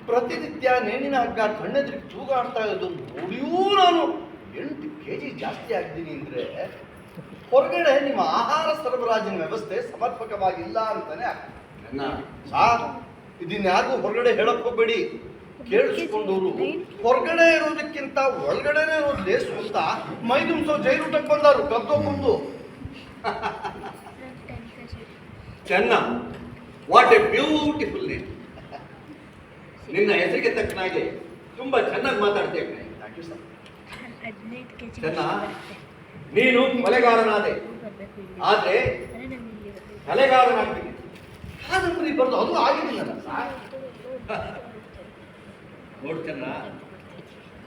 ಪ್ರತಿನಿತ್ಯ ನೇಣಿನ ಹಗ್ಗ ಕಣ್ಣೆದ್ರಿಗೆ ತೂಗಾಡ್ತಾ ಇರೋದು ನೋಡಿಯೂ ನಾನು 8 kg ಜಾಸ್ತಿ ಆಗಿದ್ದೀನಿ ಅಂದರೆ ಹೊರಗಡೆ ನಿಮ್ಮ ಆಹಾರ ಸರಬರಾಜಿನ ವ್ಯವಸ್ಥೆ ಸಮರ್ಪಕವಾಗಿಲ್ಲ ಅಂತಾನೆ ಸಾರ್. ಇದನ್ಯಾರಿಗೂ ಹೊರಗಡೆ ಹೇಳಕ್ ಹೋಗ್ಬೇಡಿ. ಕೇಳಿಸ್ಕೊಂಡವರು ಹೊರಗಡೆ ಇರೋದಕ್ಕಿಂತ ಒಳಗಡೆನೆ ಇರೋದು ಲೇಸು ಅಂತ ಮೈದುಂಸೋ ಜೈಲೂಟಕ್ಕೆ ಬಂದಾರು ಕದ್ದೋಕೊಂಡು. ಚೆನ್ನ, ವಾಟ್ ಎ ಬ್ಯೂಟಿಫುಲ್ ನೇಮ್. ನಿನ್ನ ಹೆಸರಿಗೆ ತಕ್ಕನಾಗಿ ತುಂಬಾ ಚೆನ್ನಾಗಿ ಮಾತಾಡ್ತೀಯ. ಚೆನ್ನ, ನೀನು ಕೊಲೆಗಾರನಾದೆ, ಆದ್ರೆ ಕಲೆಗಾರನಾಗ್ತೀನಿ. ಕಾದಂಬರಿ ಬರೆದು ಅದು ಆಗಿದೆಯಲ್ಲ ಸಾರ್. ನೋಡು ಚೆನ್ನ,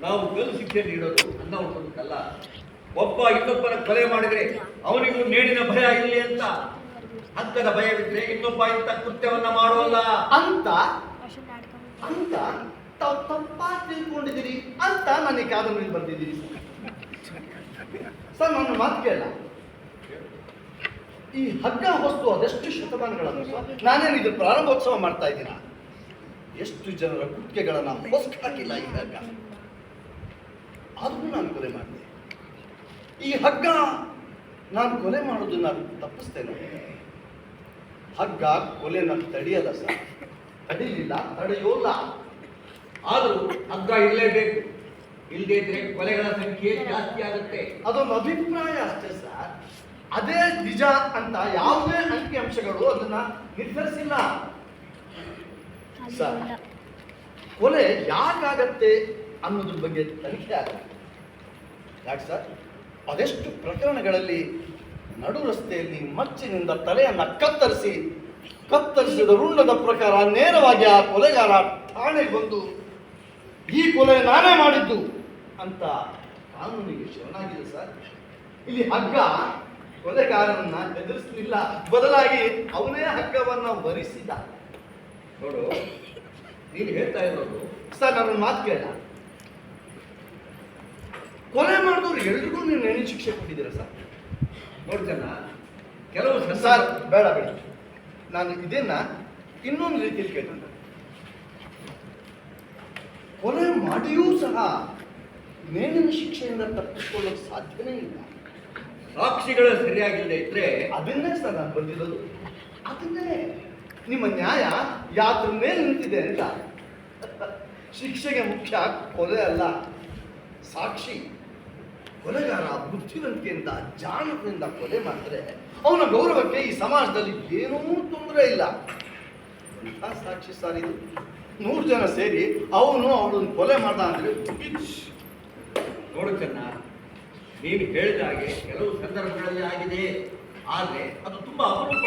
ನಾವು ಗಲ್ಲು ಶಿಕ್ಷೆ ನೀಡೋದು ಅನ್ನ ಹುಟ್ಟೋದಕ್ಕಲ್ಲ. ಒಬ್ಬ ಇನ್ನೊಬ್ಬನ ಕೊಲೆ ಮಾಡಿದ್ರೆ ಅವನಿಗೂ ನೇಡಿನ ಭಯ ಇರಲಿ ಅಂತ. ಹಗ್ಗದ ಭಯವಿದ್ರೆ ಇನ್ನೊಬ್ಬ ಇಂಥ ಕೃತ್ಯವನ್ನ ಮಾಡೋಲ್ಲ ಅಂತ ಅಂತ ತಾವು ತಪ್ಪಾಗಿ ತಿಳ್ಕೊಂಡಿದ್ದೀರಿ ಅಂತ ನಾನು ಈ ಕಾದಂಬರಿ ಬರ್ತಿದ್ದೀನಿ ಸರ್. ನನ್ನ ಮಾತು ಕೇಳ. ಈ ಹಗ್ಗ ವಸ್ತು ಅದೆಷ್ಟು ಶತಮಾನಗಳನ್ನು ಸರ್. ನಾನೇನು ಇದು ಪ್ರಾರಂಭೋತ್ಸವ ಮಾಡ್ತಾ ಇದ್ದೀನ. ಎಷ್ಟು ಜನರ ಕುತ್ತಿಗೆಗಳನ್ನ ಹೊಸ್ಕ್ ಹಾಕಿಲ್ಲ ಈ ಹಗ್ಗ. ಆದ್ರೂ ನಾನು ಕೊಲೆ ಮಾಡಿದೆ. ಈ ಹಗ್ಗ ನಾನು ಕೊಲೆ ಮಾಡೋದನ್ನ ತಪ್ಪಿಸ್ತೇನೆ. ಹಗ್ಗ ಕೊಲೆನ ತಡೆಯಲ್ಲ ಸರ್, ತಡೀಲಿಲ್ಲ, ತಡೆಯೋಲ್ಲ. ಆದರೂ ಹಗ್ಗ ಇರಲೇಬೇಕು. ಇಲ್ಲದೇ ಇದ್ರೆ ಕೊಲೆಗಳ ಸಂಖ್ಯೆ ಜಾಸ್ತಿ ಆಗುತ್ತೆ. ಅದೊಂದು ಅಭಿಪ್ರಾಯ ಅಷ್ಟೇ ಸರ್. ಅದೇ ನಿಜ ಅಂತ ಯಾವುದೇ ಅಂಕಿ ಅಂಶಗಳು ಅದನ್ನ ನಿರ್ಧರಿಸಿಲ್ಲ ಸರ್. ಕೊಲೆ ಯಾಕಾಗತ್ತೆ ಅನ್ನೋದ್ರ ಬಗ್ಗೆ ತನಿಖೆ ಆಗುತ್ತೆ. ಯಾಕೆ ಸರ್? ಅದೆಷ್ಟು ಪ್ರಕರಣಗಳಲ್ಲಿ ನಡು ರಸ್ತೆಯಲ್ಲಿ ಮಚ್ಚಿನಿಂದ ತಲೆಯನ್ನ ಕತ್ತರಿಸಿದ ರುಂಡದ ಪ್ರಕಾರ ನೇರವಾಗಿ ಆ ಕೊಲೆಗಾರ ಠಾಣೆಗೆ ಬಂದು ಈ ಕೊಲೆ ನಾನೇ ಮಾಡಿದ್ದು ಅಂತ ಕಾನೂನಿಗೆ ಶರಣಾಗಿದೆ ಸರ್. ಇಲ್ಲಿ ಹಗ್ಗ ಕೊಲೆಗಾರನನ್ನ ಹೆದರಿಸಲಿಲ್ಲ, ಬದಲಾಗಿ ಅವನೇ ಹಗ್ಗವನ್ನ ವರಿಸಿದ. ನೋಡು, ನೀನು ಹೇಳ್ತಾ ಇರೋದು ಸರ್, ನನ್ನ ಮಾತು ಕೇಳ. ಕೊಲೆ ಮಾಡಿದವ್ರು ಎಲ್ರಿಗೂ ನೀವು ನೇಣಿ ಶಿಕ್ಷೆ ಕೊಟ್ಟಿದ್ದೀರಾ ಸರ್? ನೋಡ್ತೇನ ಕೆಲವು ಸರ್, ಬೇಡ ಬೇಡ, ನಾನು ಇದನ್ನ ಇನ್ನೊಂದು ರೀತಿಯಲ್ಲಿ ಕೇಳ್ತೇನೆ. ಕೊಲೆ ಮಾಡಿಯೂ ಸಹ ನೇಣಿನ ಶಿಕ್ಷೆಯಿಂದ ತಪ್ಪಿಸಿಕೊಳ್ಳೋಕೆ ಸಾಧ್ಯನೇ ಇಲ್ಲ. ಸಾಕ್ಷಿಗಳು ಸರಿಯಾಗಿಲ್ಲದೆ ಇದ್ರೆ ಅದನ್ನೇ ಸರ್ ನಾನು ಬಂದಿರೋದು. ಅದನ್ನೇ ನಿಮ್ಮ ನ್ಯಾಯ ಯಾತ್ರ ಮೇಲೆ ನಿಂತಿದೆ ಅಂತ. ಶಿಕ್ಷೆಗೆ ಮುಖ್ಯ ಕೊಲೆ ಅಲ್ಲ, ಸಾಕ್ಷಿ. ಕೊಲೆಗಾರ ಬುದ್ಧಿವಂತಿಕೆಯಿಂದ ಜಾಣದಿಂದ ಕೊಲೆ ಮಾಡಿದ್ರೆ ಅವನ ಗೌರವಕ್ಕೆ ಈ ಸಮಾಜದಲ್ಲಿ ಏನೂ ತೊಂದರೆ ಇಲ್ಲ. ಎಂಥ ಸಾಕ್ಷಿ ಸರ್ ಇದು? 100 ಜನ ಸೇರಿ ಅವಳನ್ನು ಕೊಲೆ ಮಾಡ್ದ ಅಂದ್ರೆ ನೋಡು ಚೆನ್ನ, ನೀನು ಹೇಳಿದ ಹಾಗೆ ಕೆಲವು ಸಂದರ್ಭಗಳಲ್ಲಿ ಆಗಿದೆ, ಆದರೆ ಅದು ತುಂಬಾ ಅಪರೂಪ.